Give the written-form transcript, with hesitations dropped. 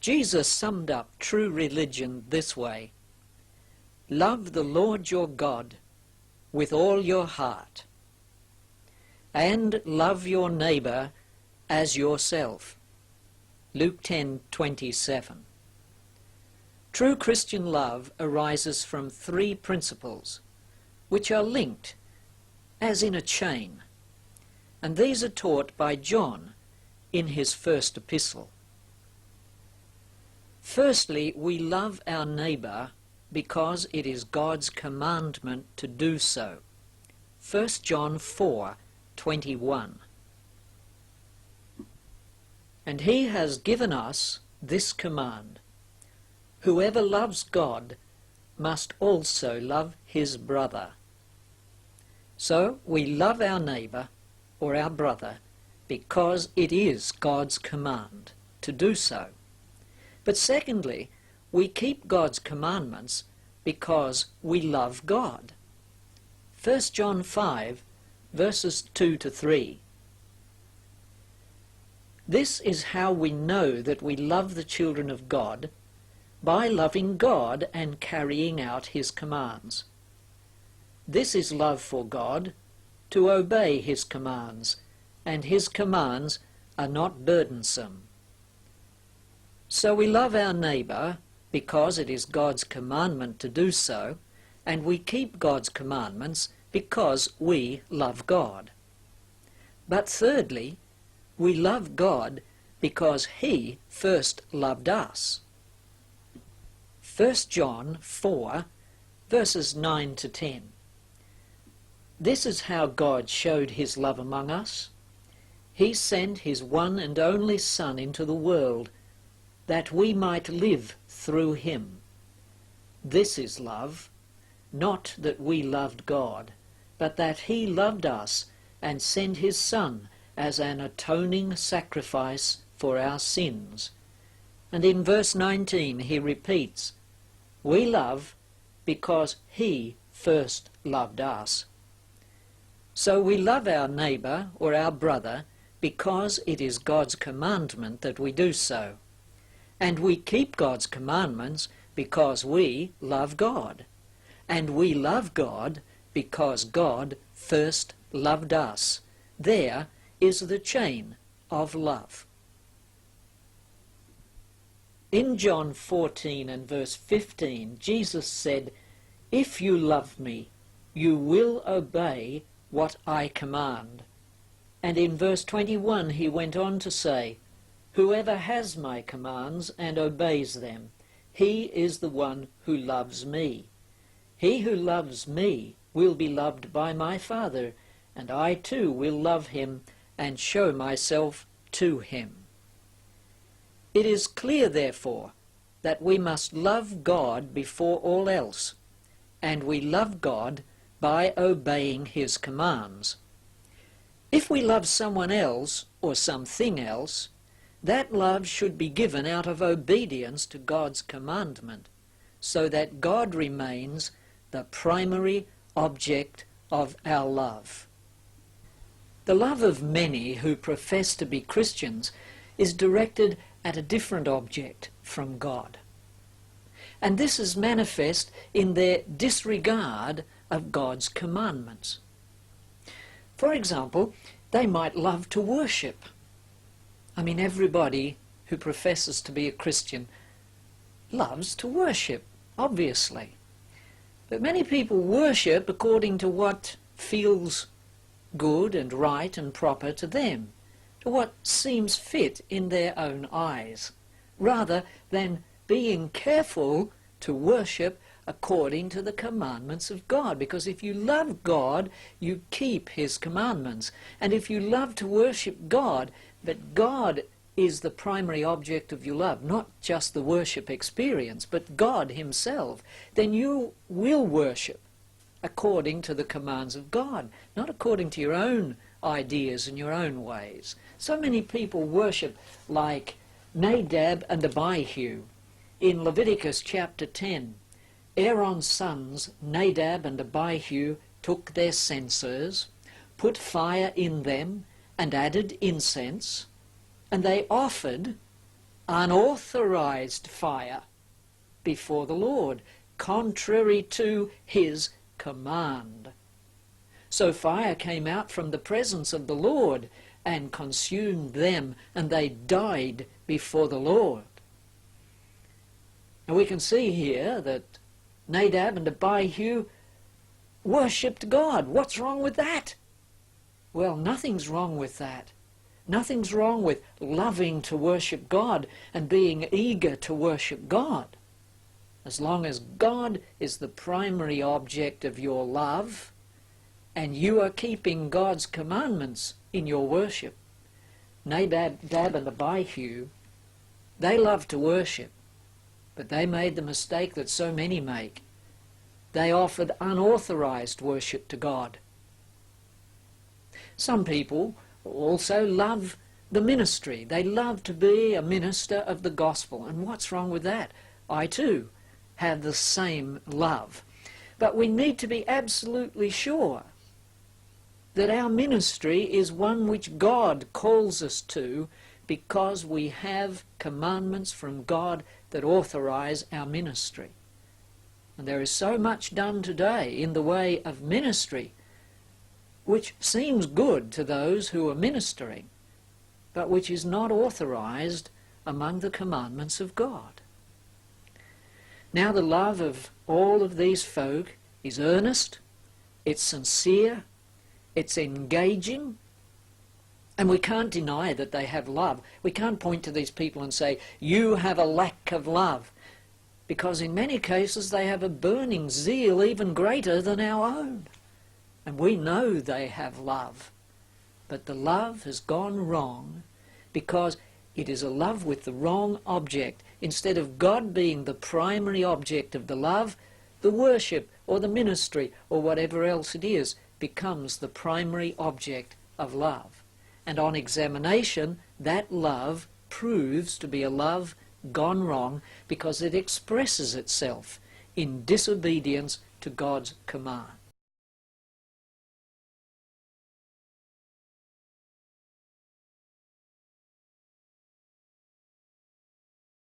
Jesus summed up true religion this way: love the Lord your God with all your heart, and love your neighbour as yourself. Luke 10:27. True Christian love arises from three principles, which are linked as in a chain, and these are taught by John in his first epistle. Firstly, we love our neighbour because it is God's commandment to do so. 1 John 4:21. And he has given us this command: whoever loves God must also love his brother. So we love our neighbour or our brother because it is God's command to do so. But secondly, we keep God's commandments because we love God. 1 John 5, verses 2 to 3. This is how we know that we love the children of God, by loving God and carrying out his commands. This is love for God, to obey his commands, and his commands are not burdensome. So we love our neighbour because it is God's commandment to do so, and we keep God's commandments because we love God. But thirdly, we love God because he first loved us. 1 John 4, verses 9 to 10. This is how God showed his love among us. He sent his one and only Son into the world, that we might live through him. This is love, not that we loved God, but that he loved us and sent his Son as an atoning sacrifice for our sins. And in verse 19 he repeats, we love because he first loved us. So we love our neighbour or our brother because it is God's commandment that we do so. And we keep God's commandments because we love God. And we love God because God first loved us. There is the chain of love. In John 14 and verse 15, Jesus said, if you love me, you will obey what I command. And in verse 21 he went on to say, whoever has my commands and obeys them, he is the one who loves me. He who loves me will be loved by my Father, and I too will love him and show myself to him. It is clear, therefore, that we must love God before all else, and we love God by obeying his commands. If we love someone else or something else, that love should be given out of obedience to God's commandment, so that God remains the primary object of our love. The love of many who profess to be Christians is directed at a different object from God. And this is manifest in their disregard of God's commandments. For example, they might love to worship. I mean, everybody who professes to be a Christian loves to worship, obviously. But many people worship according to what feels good and right and proper to them, to what seems fit in their own eyes, rather than being careful to worship according to the commandments of God. Because if you love God, you keep his commandments. And if you love to worship God, but God is the primary object of your love, not just the worship experience, but God himself, then you will worship according to the commands of God, not according to your own ideas and your own ways. So many people worship like Nadab and Abihu. In Leviticus chapter 10, Aaron's sons, Nadab and Abihu, took their censers, put fire in them, and added incense, and they offered unauthorized fire before the Lord, contrary to his command. So fire came out from the presence of the Lord and consumed them, and they died before the Lord. And we can see here that Nadab and Abihu worshipped God. What's wrong with that? Well, nothing's wrong with that. Nothing's wrong with loving to worship God and being eager to worship God. As long as God is the primary object of your love and you are keeping God's commandments in your worship. Nadab and Abihu, they loved to worship, but they made the mistake that so many make. They offered unauthorized worship to God. Some people also love the ministry. They love to be a minister of the gospel. And what's wrong with that? I too have the same love. But we need to be absolutely sure that our ministry is one which God calls us to, because we have commandments from God that authorize our ministry. And there is so much done today in the way of ministry which seems good to those who are ministering, but which is not authorized among the commandments of God. Now the love of all of these folk is earnest, it's sincere, it's engaging, and we can't deny that they have love. We can't point to these people and say, you have a lack of love, because in many cases they have a burning zeal even greater than our own. And we know they have love, but the love has gone wrong because it is a love with the wrong object. Instead of God being the primary object of the love, the worship or the ministry or whatever else it is becomes the primary object of love. And on examination, that love proves to be a love gone wrong because it expresses itself in disobedience to God's command.